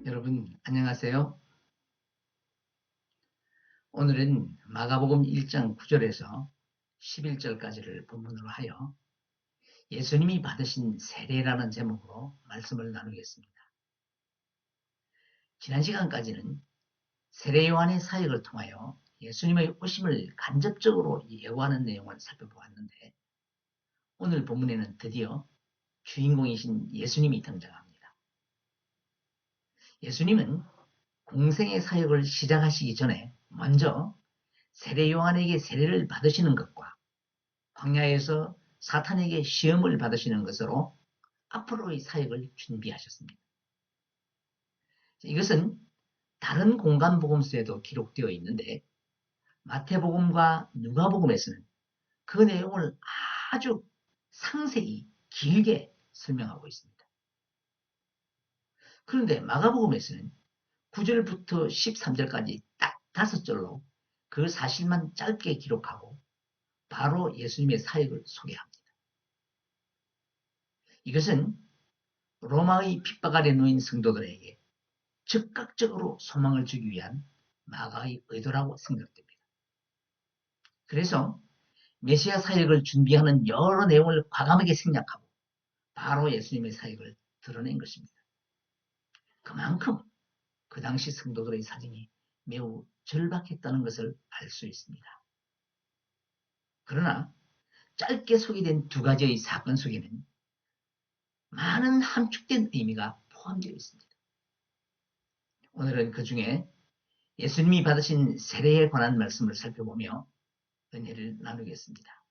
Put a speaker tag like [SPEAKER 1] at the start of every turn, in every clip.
[SPEAKER 1] 여러분 안녕하세요. 오늘은 마가복음 1장 9절에서 11절까지를 본문으로 하여 예수님이 받으신 세례라는 제목으로 말씀을 나누겠습니다. 지난 시간까지는 세례 요한의 사역을 통하여 예수님의 오심을 간접적으로 예고하는 내용을 살펴보았는데, 오늘 본문에는 드디어 주인공이신 예수님이 등장합니다. 예수님은 공생의 사역을 시작하시기 전에 먼저 세례 요한에게 세례를 받으시는 것과 광야에서 사탄에게 시험을 받으시는 것으로 앞으로의 사역을 준비하셨습니다. 이것은 다른 공간 복음서에도 기록되어 있는데, 마태복음과 누가복음에서는 그 내용을 아주 상세히 길게 설명하고 있습니다. 그런데 마가복음에서는 9절부터 13절까지 딱 5절로 그 사실만 짧게 기록하고 바로 예수님의 사역을 소개합니다. 이것은 로마의 핍박 아래 놓인 성도들에게 즉각적으로 소망을 주기 위한 마가의 의도라고 생각됩니다. 그래서 메시아 사역을 준비하는 여러 내용을 과감하게 생략하고 바로 예수님의 사역을 드러낸 것입니다. 그만큼 그 당시 성도들의 사정이 매우 절박했다는 것을 알 수 있습니다. 그러나 짧게 소개된 두 가지의 사건 속에는 많은 함축된 의미가 포함되어 있습니다. 오늘은 그 중에 예수님이 받으신 세례에 관한 말씀을 살펴보며 은혜를 나누겠습니다.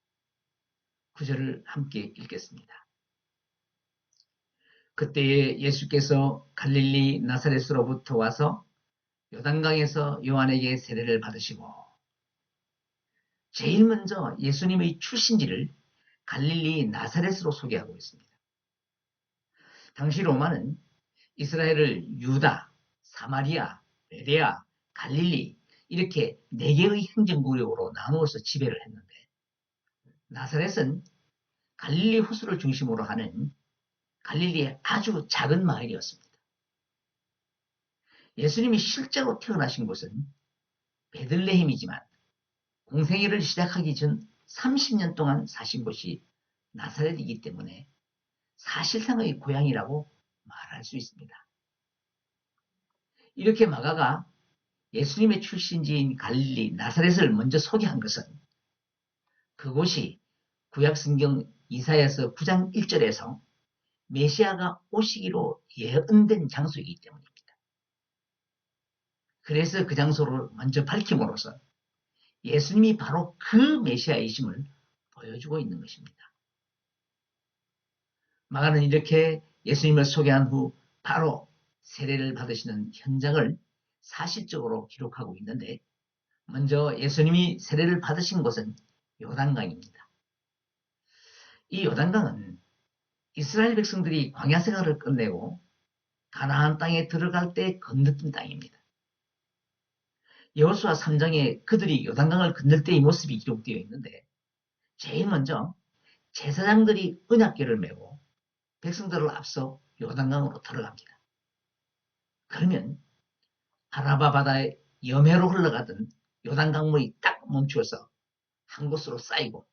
[SPEAKER 1] 9절을 함께 읽겠습니다. 그때에 예수께서 갈릴리 나사렛으로부터 와서 요단강에서 요한에게 세례를 받으시고, 제일 먼저 예수님의 출신지를 갈릴리 나사렛으로 소개하고 있습니다. 당시 로마는 이스라엘을 유다, 사마리아, 베레아, 갈릴리 이렇게 4개의 행정구역으로 나누어서 지배를 했는데, 나사렛은 갈릴리 호수를 중심으로 하는 갈릴리의 아주 작은 마을이었습니다. 예수님이 실제로 태어나신 곳은 베들레헴이지만 공생애를 시작하기 전 30년 동안 사신 곳이 나사렛이기 때문에 사실상의 고향이라고 말할 수 있습니다. 이렇게 마가가 예수님의 출신지인 갈릴리 나사렛을 먼저 소개한 것은 그곳이 구약성경 이사야서 9장 1절에서 메시아가 오시기로 예언된 장소이기 때문입니다. 그래서 그 장소를 먼저 밝힘으로써 예수님이 바로 그 메시아이심을 보여주고 있는 것입니다. 마가는 이렇게 예수님을 소개한 후 바로 세례를 받으시는 현장을 사실적으로 기록하고 있는데, 먼저 예수님이 세례를 받으신 곳은 요단강입니다. 이 요단강은 이스라엘 백성들이 광야 생활을 끝내고 가나안 땅에 들어갈 때 건넜던 땅입니다. 여호수아 3장에 그들이 요단강을 건널 때의 모습이 기록되어 있는데, 제일 먼저 제사장들이 언약궤를 메고 백성들을 앞서 요단강으로 들어갑니다. 그러면 아라바 바다의 염해로 흘러가던 요단강물이 딱 멈추어서 한 곳으로 쌓이고,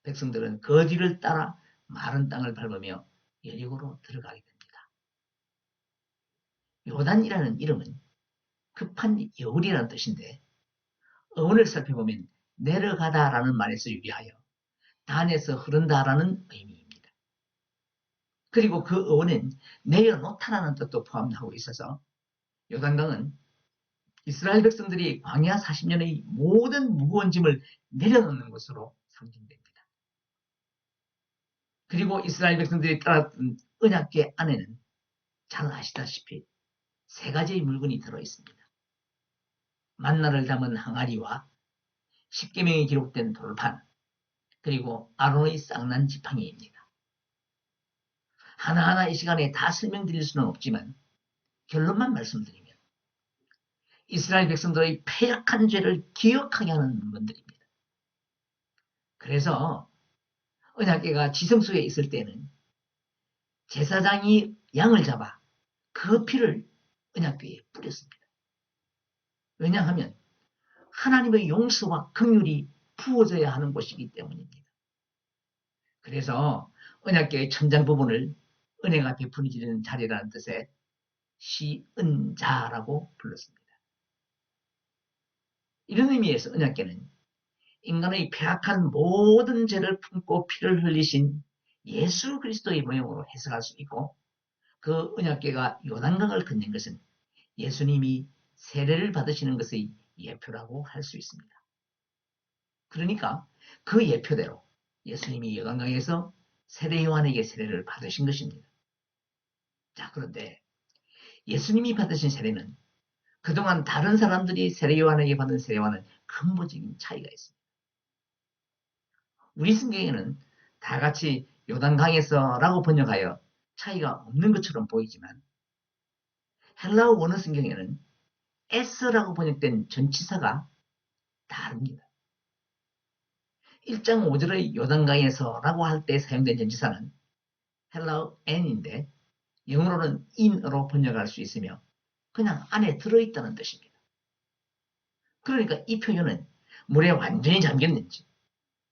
[SPEAKER 1] 백성들은 그 뒤를 따라 마른 땅을 밟으며 여리고로 들어가게 됩니다. 요단이라는 이름은 급한 여울이라는 뜻인데, 어원을 살펴보면 내려가다라는 말에서 유래하여 단에서 흐른다라는 의미입니다. 그리고 그 어원은 내려놓다라는 뜻도 포함하고 있어서 요단강은 이스라엘 백성들이 광야 40년의 모든 무거운 짐을 내려놓는 것으로 상징됩니다. 그리고 이스라엘 백성들이 따랐던 언약궤 안에는 잘 아시다시피 3가지의 물건이 들어있습니다. 만나를 담은 항아리와 십계명이 기록된 돌판, 그리고 아론의 쌍난 지팡이입니다. 하나하나 이 시간에 다 설명드릴 수는 없지만 결론만 말씀드리면, 이스라엘 백성들의 패역한 죄를 기억하게 하는 문들입니다. 그래서 언약궤가 지성소에 있을 때는 제사장이 양을 잡아 그 피를 언약궤에 뿌렸습니다. 왜냐하면 하나님의 용서와 긍휼이 부어져야 하는 곳이기 때문입니다. 그래서 언약궤의 천장 부분을 은혜가 베풀어지는 자리라는 뜻의 시은자라고 불렀습니다. 이런 의미에서 언약궤는 인간의 폐악한 모든 죄를 품고 피를 흘리신 예수 그리스도의 모형으로 해석할 수 있고, 그 언약궤가 요단강을 건넨 것은 예수님이 세례를 받으시는 것의 예표라고 할 수 있습니다. 그러니까 그 예표대로 예수님이 요단강에서 세례 요한에게 세례를 받으신 것입니다. 자, 그런데 예수님이 받으신 세례는 그동안 다른 사람들이 세례 요한에게 받은 세례와는 근본적인 차이가 있습니다. 우리 성경에는 다 같이 요단강에서라고 번역하여 차이가 없는 것처럼 보이지만, 헬라어 원어 성경에는 에스라고 번역된 전치사가 다릅니다. 1장 5절의 요단강에서라고 할 때 사용된 전치사는 헬라어 n인데 영어로는 in으로 번역할 수 있으며 그냥 안에 들어있다는 뜻입니다. 그러니까 이 표현은 물에 완전히 잠겼는지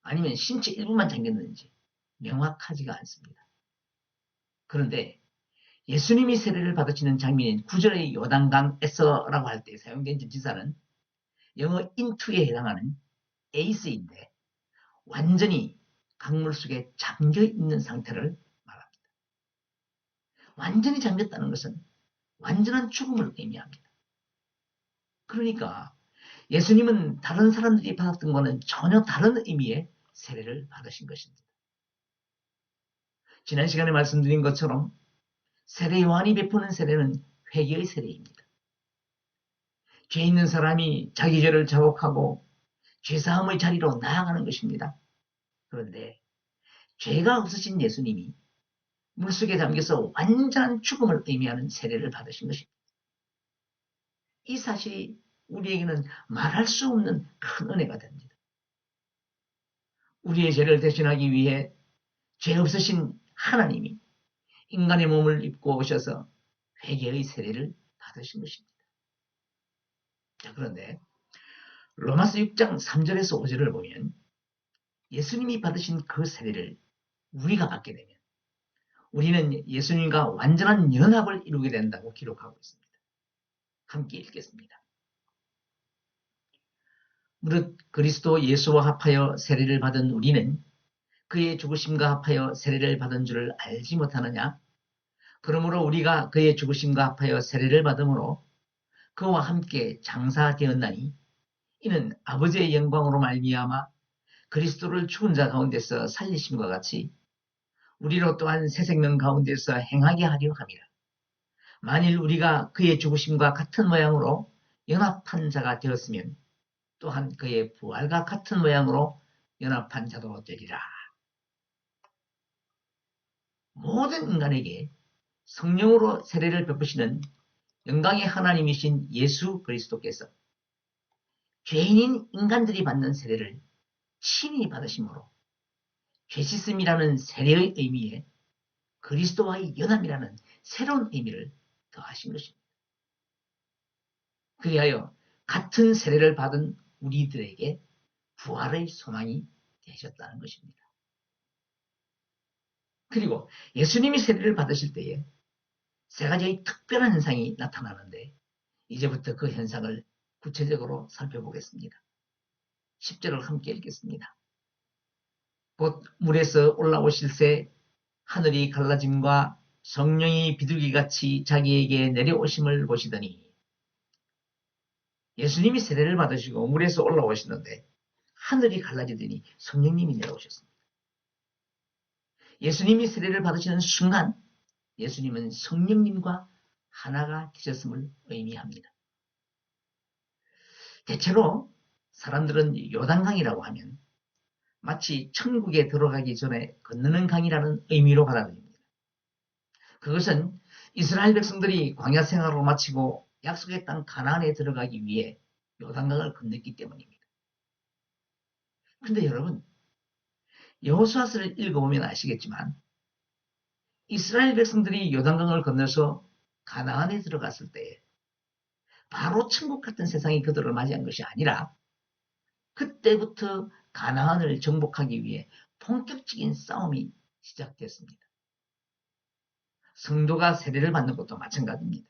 [SPEAKER 1] 아니면 신체 일부만 잠겼는지 명확하지가 않습니다. 그런데 예수님이 세례를 받으시는 장면인 9절의 요단강에서라고 할 때 사용된 전치사는 영어 into에 해당하는 ace인데 완전히 강물 속에 잠겨 있는 상태를 말합니다. 완전히 잠겼다는 것은 완전한 죽음을 의미합니다. 그러니까 예수님은 다른 사람들이 받았던 것과는 전혀 다른 의미의 세례를 받으신 것입니다. 지난 시간에 말씀드린 것처럼 세례 요한이 베푸는 세례는 회개의 세례입니다. 죄 있는 사람이 자기 죄를 자복하고 죄사함의 자리로 나아가는 것입니다. 그런데 죄가 없으신 예수님이 물속에 잠겨서 완전한 죽음을 의미하는 세례를 받으신 것입니다. 이 사실이 우리에게는 말할 수 없는 큰 은혜가 됩니다. 우리의 죄를 대신하기 위해 죄 없으신 하나님이 인간의 몸을 입고 오셔서 회개의 세례를 받으신 것입니다. 자, 그런데 로마서 6장 3절에서 5절을 보면 예수님이 받으신 그 세례를 우리가 받게 되면 우리는 예수님과 완전한 연합을 이루게 된다고 기록하고 있습니다. 함께 읽겠습니다. 무릇 그리스도 예수와 합하여 세례를 받은 우리는 그의 죽으심과 합하여 세례를 받은 줄을 알지 못하느냐? 그러므로 우리가 그의 죽으심과 합하여 세례를 받음으로 그와 함께 장사되었나니 이는 아버지의 영광으로 말미암아 그리스도를 죽은 자 가운데서 살리심과 같이 우리로 또한 새 생명 가운데서 행하게 하려 함이라. 만일 우리가 그의 죽으심과 같은 모양으로 연합한 자가 되었으면 또한 그의 부활과 같은 모양으로 연합한 자도 되리라. 모든 인간에게 성령으로 세례를 베푸시는 영광의 하나님이신 예수 그리스도께서 죄인인 인간들이 받는 세례를 친히 받으심으로 죄씻음이라는 세례의 의미에 그리스도와의 연합이라는 새로운 의미를 더하신 것입니다. 그리하여 같은 세례를 받은 우리들에게 부활의 소망이 되셨다는 것입니다. 그리고 예수님이 세례를 받으실 때에 세 가지의 특별한 현상이 나타나는데 이제부터 그 현상을 구체적으로 살펴보겠습니다. 10절을 함께 읽겠습니다. 곧 물에서 올라오실새 하늘이 갈라짐과 성령이 비둘기같이 자기에게 내려오심을 보시더니, 예수님이 세례를 받으시고 물에서 올라오시는데 하늘이 갈라지더니 성령님이 내려오셨습니다. 예수님이 세례를 받으시는 순간 예수님은 성령님과 하나가 되셨음을 의미합니다. 대체로 사람들은 요단강이라고 하면 마치 천국에 들어가기 전에 건너는 강이라는 의미로 받아들입니다. 그것은 이스라엘 백성들이 광야 생활을 마치고 약속의 땅 가나안에 들어가기 위해 요단강을 건넜기 때문입니다. 근데 여러분, 여호수아서를 읽어보면 아시겠지만 이스라엘 백성들이 요단강을 건너서 가나안에 들어갔을 때 바로 천국 같은 세상이 그들을 맞이한 것이 아니라 그때부터 가나안을 정복하기 위해 본격적인 싸움이 시작됐습니다. 성도가 세례를 받는 것도 마찬가지입니다.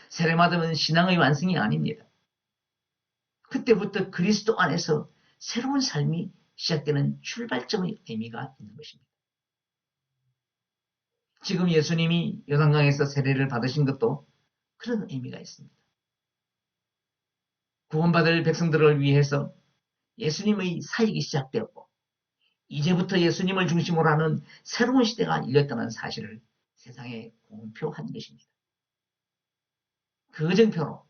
[SPEAKER 1] 세례 받으면 신앙의 완성이 아닙니다. 그때부터 그리스도 안에서 새로운 삶이 시작되는 출발점의 의미가 있는 것입니다. 지금 예수님이 요단강에서 세례를 받으신 것도 그런 의미가 있습니다. 구원받을 백성들을 위해서 예수님의 사역이 시작되었고 이제부터 예수님을 중심으로 하는 새로운 시대가 열렸다는 사실을 세상에 공표한 것입니다. 그 증표로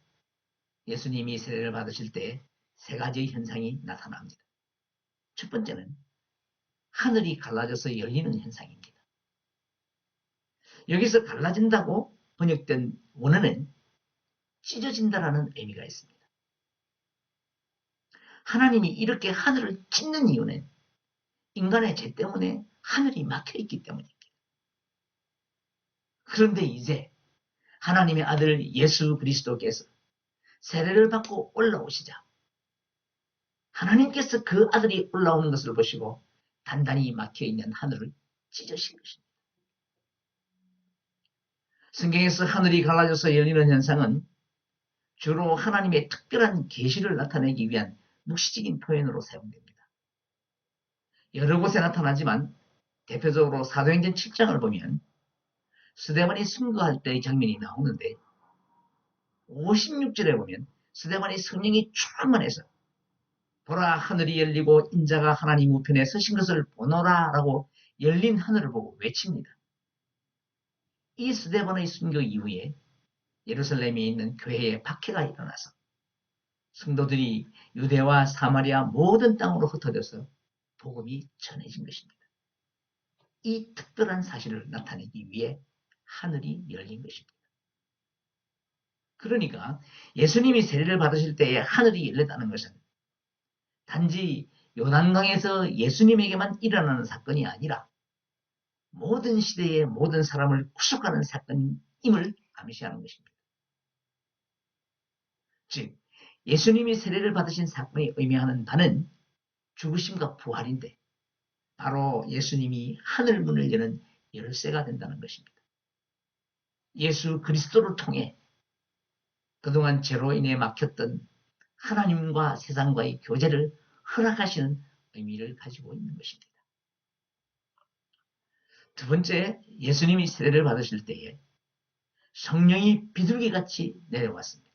[SPEAKER 1] 예수님이 세례를 받으실 때 세 가지의 현상이 나타납니다. 첫 번째는 하늘이 갈라져서 열리는 현상입니다. 여기서 갈라진다고 번역된 원어는 찢어진다라는 의미가 있습니다. 하나님이 이렇게 하늘을 찢는 이유는 인간의 죄 때문에 하늘이 막혀있기 때문입니다. 그런데 이제 하나님의 아들 예수 그리스도께서 세례를 받고 올라오시자 하나님께서 그 아들이 올라오는 것을 보시고 단단히 막혀있는 하늘을 찢으신 것입니다. 성경에서 하늘이 갈라져서 열리는 현상은 주로 하나님의 특별한 계시를 나타내기 위한 묵시적인 표현으로 사용됩니다. 여러 곳에 나타나지만 대표적으로 사도행전 7장을 보면 스데반이 순교할 때의 장면이 나오는데 56절에 보면 스데반이 성령이 충만해서 보라 하늘이 열리고 인자가 하나님 우편에 서신 것을 보노라 라고 열린 하늘을 보고 외칩니다. 이 스데반의 순교 이후에 예루살렘에 있는 교회에 박해가 일어나서 성도들이 유대와 사마리아 모든 땅으로 흩어져서 복음이 전해진 것입니다. 이 특별한 사실을 나타내기 위해 하늘이 열린 것입니다. 그러니까 예수님이 세례를 받으실 때에 하늘이 열렸다는 것은 단지 요단강에서 예수님에게만 일어나는 사건이 아니라 모든 시대의 모든 사람을 구속하는 사건임을 암시하는 것입니다. 즉 예수님이 세례를 받으신 사건이 의미하는 바는 죽으심과 부활인데 바로 예수님이 하늘 문을 여는 열쇠가 된다는 것입니다. 예수 그리스도를 통해 그동안 죄로 인해 막혔던 하나님과 세상과의 교제를 허락하시는 의미를 가지고 있는 것입니다. 두 번째, 예수님이 세례를 받으실 때에 성령이 비둘기같이 내려왔습니다.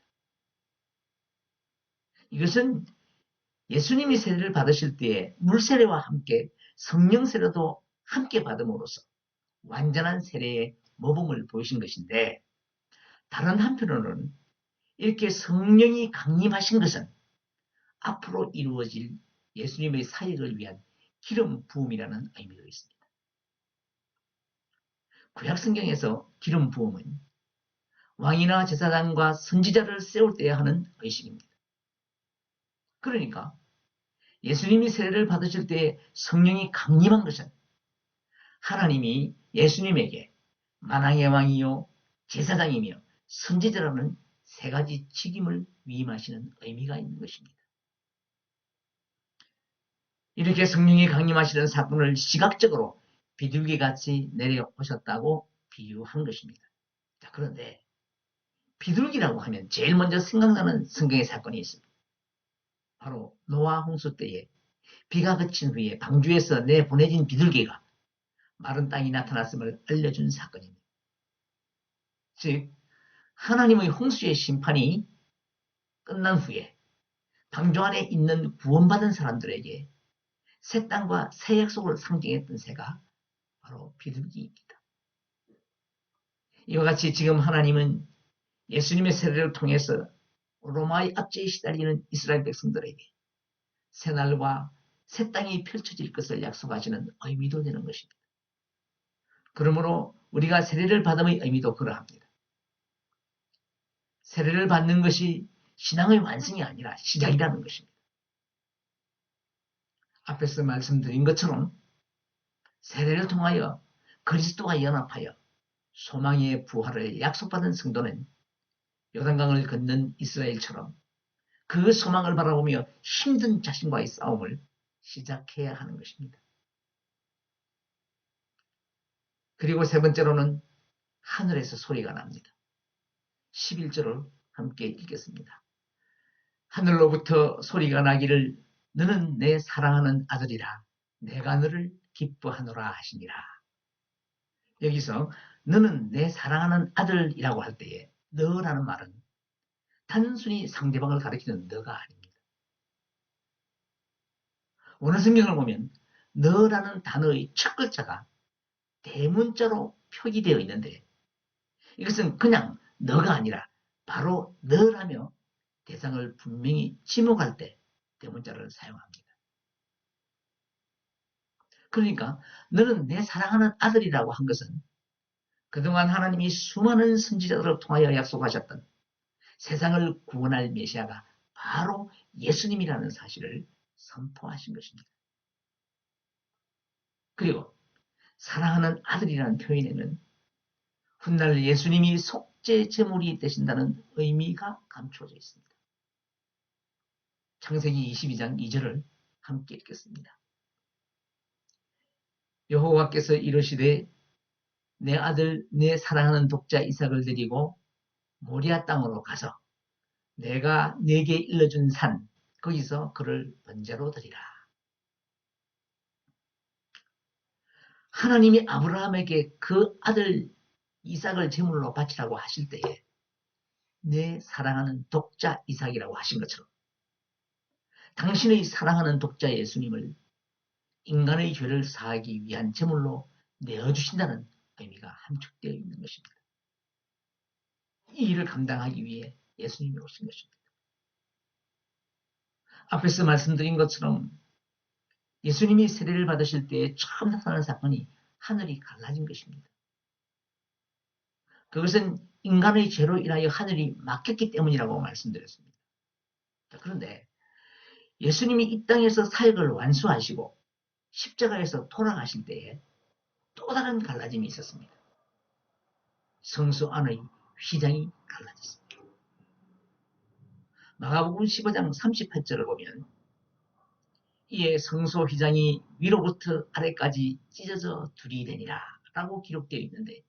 [SPEAKER 1] 이것은 예수님이 세례를 받으실 때에 물세례와 함께 성령 세례도 함께 받음으로써 완전한 세례의 모범을 보이신 것인데 다른 한편으로는 이렇게 성령이 강림하신 것은 앞으로 이루어질 예수님의 사역을 위한 기름 부음이라는 의미도 있습니다. 구약 성경에서 기름 부음은 왕이나 제사장과 선지자를 세울 때 하는 의식입니다. 그러니까 예수님이 세례를 받으실 때 성령이 강림한 것은 하나님이 예수님에게 만왕의 왕이요 제사장이며 선지자라는 세 가지 직임을 위임하시는 의미가 있는 것입니다. 이렇게 성령이 강림하시는 사건을 시각적으로 비둘기같이 내려오셨다고 비유한 것입니다. 자, 그런데 비둘기라고 하면 제일 먼저 생각나는 성경의 사건이 있습니다. 바로 노아 홍수 때에 비가 그친 후에 방주에서 내보내진 비둘기가 마른 땅이 나타났음을 알려준 사건입니다. 즉 하나님의 홍수의 심판이 끝난 후에 방주 안에 있는 구원받은 사람들에게 새 땅과 새 약속을 상징했던 새가 바로 비둘기입니다. 이와 같이 지금 하나님은 예수님의 세례를 통해서 로마의 압제에 시달리는 이스라엘 백성들에게 새날과 새 땅이 펼쳐질 것을 약속하시는 의미도 되는 것입니다. 그러므로 우리가 세례를 받음의 의미도 그러합니다. 세례를 받는 것이 신앙의 완성이 아니라 시작이라는 것입니다. 앞에서 말씀드린 것처럼 세례를 통하여 그리스도와 연합하여 소망의 부활을 약속받은 성도는 요단강을 건넌 이스라엘처럼 그 소망을 바라보며 힘든 자신과의 싸움을 시작해야 하는 것입니다. 그리고 세 번째로는 하늘에서 소리가 납니다. 11절을 함께 읽겠습니다. 하늘로부터 소리가 나기를 너는 내 사랑하는 아들이라 내가 너를 기뻐하노라 하시니라. 여기서 너는 내 사랑하는 아들이라고 할 때에 너라는 말은 단순히 상대방을 가리키는 너가 아닙니다. 오늘 성경을 보면 너라는 단어의 첫 글자가 대문자로 표기되어 있는데 이것은 그냥 너가 아니라 바로 너라며 대상을 분명히 지목할 때 대문자를 사용합니다. 그러니까 너는 내 사랑하는 아들이라고 한 것은 그동안 하나님이 수많은 선지자들을 통하여 약속하셨던 세상을 구원할 메시아가 바로 예수님이라는 사실을 선포하신 것입니다. 그리고 사랑하는 아들이라는 표현에는 훗날 예수님이 속죄 제물이 되신다는 의미가 감추어져 있습니다. 창세기 22장 2절을 함께 읽겠습니다. 여호와께서 이르시되 내 아들 내 사랑하는 독자 이삭을 데리고 모리아 땅으로 가서 내가 네게 일러준 산 거기서 그를 번제로 드리라. 하나님이 아브라함에게 그 아들 이삭을 제물로 바치라고 하실 때에 내 사랑하는 독자 이삭이라고 하신 것처럼 당신의 사랑하는 독자 예수님을 인간의 죄를 사하기 위한 제물로 내어주신다는 의미가 함축되어 있는 것입니다. 이 일을 감당하기 위해 예수님이 오신 것입니다. 앞에서 말씀드린 것처럼 예수님이 세례를 받으실 때 처음 나타난 사건이 하늘이 갈라진 것입니다. 그것은 인간의 죄로 인하여 하늘이 막혔기 때문이라고 말씀드렸습니다. 그런데 예수님이 이 땅에서 사역을 완수하시고 십자가에서 돌아가실 때에 또 다른 갈라짐이 있었습니다. 성소 안의 휘장이 갈라졌습니다. 마가복음 15장 38절을 보면 이에 성소 휘장이 위로부터 아래까지 찢어져 둘이 되니라 라고 기록되어 있는데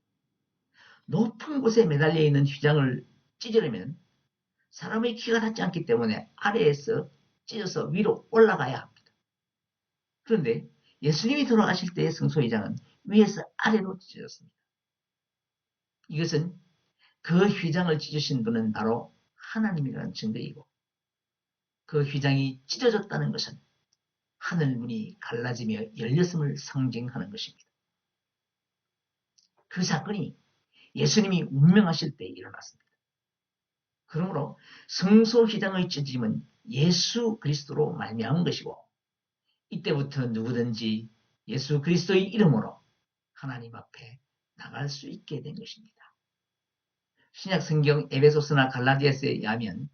[SPEAKER 1] 높은 곳에 매달려 있는 휘장을 찢으려면 사람의 키가 닿지 않기 때문에 아래에서 찢어서 위로 올라가야 합니다. 그런데 예수님이 돌아가실 때의 성소 휘장은 위에서 아래로 찢어졌습니다. 이것은 그 휘장을 찢으신 분은 바로 하나님이라는 증거이고 그 휘장이 찢어졌다는 것은 하늘문이 갈라지며 열렸음을 상징하는 것입니다. 그 사건이 예수님이 운명하실 때 일어났습니다. 그러므로 성소 휘장의 찢어짐은 예수 그리스도로 말미암은 것이고 이때부터 누구든지 예수 그리스도의 이름으로 하나님 앞에 나갈 수 있게 된 것입니다. 신약 성경 에베소서나 갈라디아서에 의하면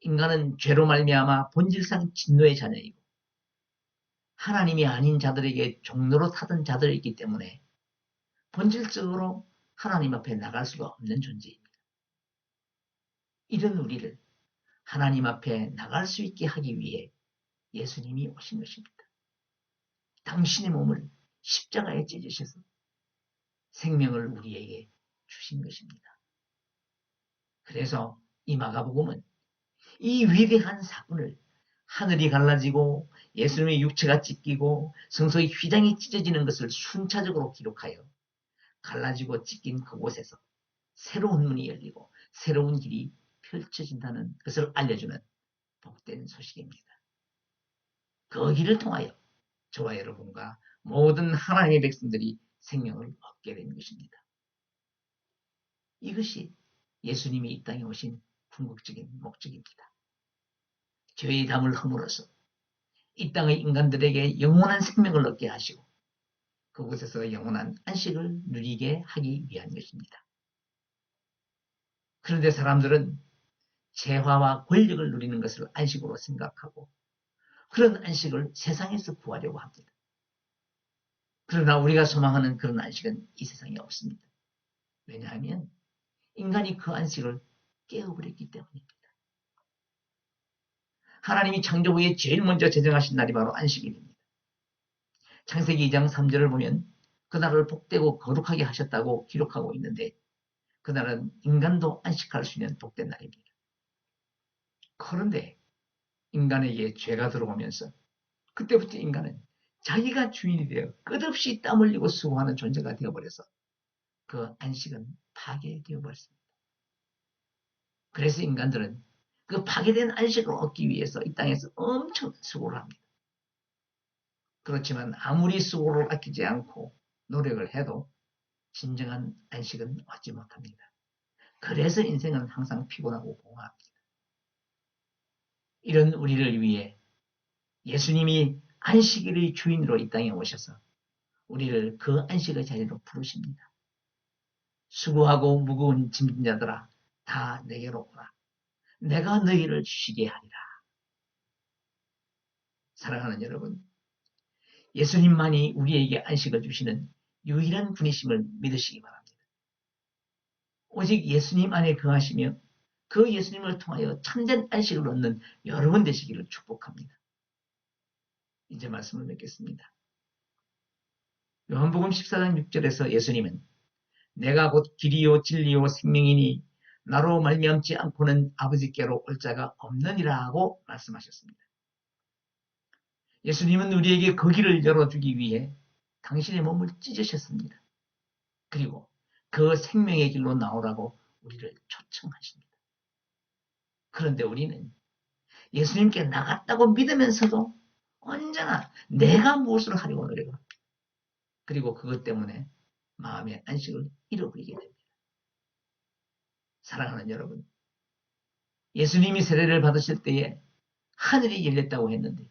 [SPEAKER 1] 인간은 죄로 말미암아 본질상 진노의 자녀이고 하나님이 아닌 자들에게 종로로 타던 자들이기 때문에 본질적으로 하나님 앞에 나갈 수가 없는 존재입니다. 이런 우리를 하나님 앞에 나갈 수 있게 하기 위해 예수님이 오신 것입니다. 당신의 몸을 십자가에 찢으셔서 생명을 우리에게 주신 것입니다. 그래서 이 마가복음은 이 위대한 사건을 하늘이 갈라지고 예수님의 육체가 찢기고 성소의 휘장이 찢어지는 것을 순차적으로 기록하여 갈라지고 찢긴 그곳에서 새로운 문이 열리고 새로운 길이 펼쳐진다는 것을 알려주는 복된 소식입니다. 그 길을 통하여 저와 여러분과 모든 하나님의 백성들이 생명을 얻게 된 것입니다. 이것이 예수님이 이 땅에 오신 궁극적인 목적입니다. 죄의 담을 허물어서 이 땅의 인간들에게 영원한 생명을 얻게 하시고 그곳에서 영원한 안식을 누리게 하기 위한 것입니다. 그런데 사람들은 재화와 권력을 누리는 것을 안식으로 생각하고 그런 안식을 세상에서 구하려고 합니다. 그러나 우리가 소망하는 그런 안식은 이 세상에 없습니다. 왜냐하면 인간이 그 안식을 깨어버렸기 때문입니다. 하나님이 창조 후에 제일 먼저 제정하신 날이 바로 안식일입니다. 창세기 2장 3절을 보면 그날을 복되고 거룩하게 하셨다고 기록하고 있는데 그날은 인간도 안식할 수 있는 복된 날입니다. 그런데 인간에게 죄가 들어오면서 그때부터 인간은 자기가 주인이 되어 끝없이 땀 흘리고 수고하는 존재가 되어버려서 그 안식은 파괴되어 버렸습니다. 그래서 인간들은 그 파괴된 안식을 얻기 위해서 이 땅에서 엄청 수고를 합니다. 그렇지만 아무리 수고를 아끼지 않고 노력을 해도 진정한 안식은 얻지 못합니다. 그래서 인생은 항상 피곤하고 공허합니다. 이런 우리를 위해 예수님이 안식일의 주인으로 이 땅에 오셔서 우리를 그 안식의 자리로 부르십니다. 수고하고 무거운 짐진 자들아 다 내게로 오라. 내가 너희를 쉬게 하리라. 사랑하는 여러분, 예수님만이 우리에게 안식을 주시는 유일한 분이심을 믿으시기 바랍니다. 오직 예수님 안에 거하시며 그 예수님을 통하여 참된 안식을 얻는 여러분 되시기를 축복합니다. 이제 말씀을 맺겠습니다. 요한복음 14장 6절에서 예수님은 내가 곧 길이요 진리요 생명이니 나로 말미암지 않고는 아버지께로 올 자가 없느니라 하고 말씀하셨습니다. 예수님은 우리에게 그 길을 열어주기 위해 당신의 몸을 찢으셨습니다. 그리고 그 생명의 길로 나오라고 우리를 초청하십니다. 그런데 우리는 예수님께 나갔다고 믿으면서도 언제나 내가 무엇을 하려고 노력합니다. 그리고 그것 때문에 마음의 안식을 잃어버리게 됩니다. 사랑하는 여러분, 예수님이 세례를 받으실 때에 하늘이 열렸다고 했는데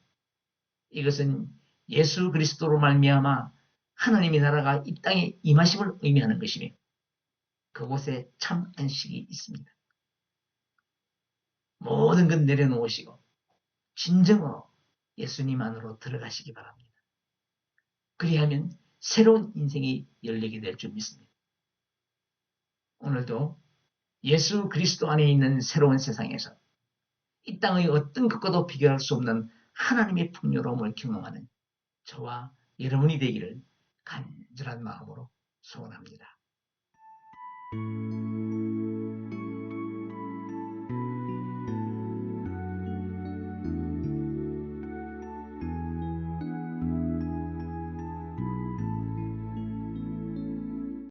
[SPEAKER 1] 이것은 예수 그리스도로 말미암아 하나님의 나라가 이 땅에 임하심을 의미하는 것이며 그곳에 참 안식이 있습니다. 모든 것 내려놓으시고 진정으로 예수님 안으로 들어가시기 바랍니다. 그리하면 새로운 인생이 열리게 될 줄 믿습니다. 오늘도 예수 그리스도 안에 있는 새로운 세상에서 이 땅의 어떤 것과도 비교할 수 없는 하나님의 풍요로움을 경험하는 저와 여러분이 되기를 간절한 마음으로 소원합니다.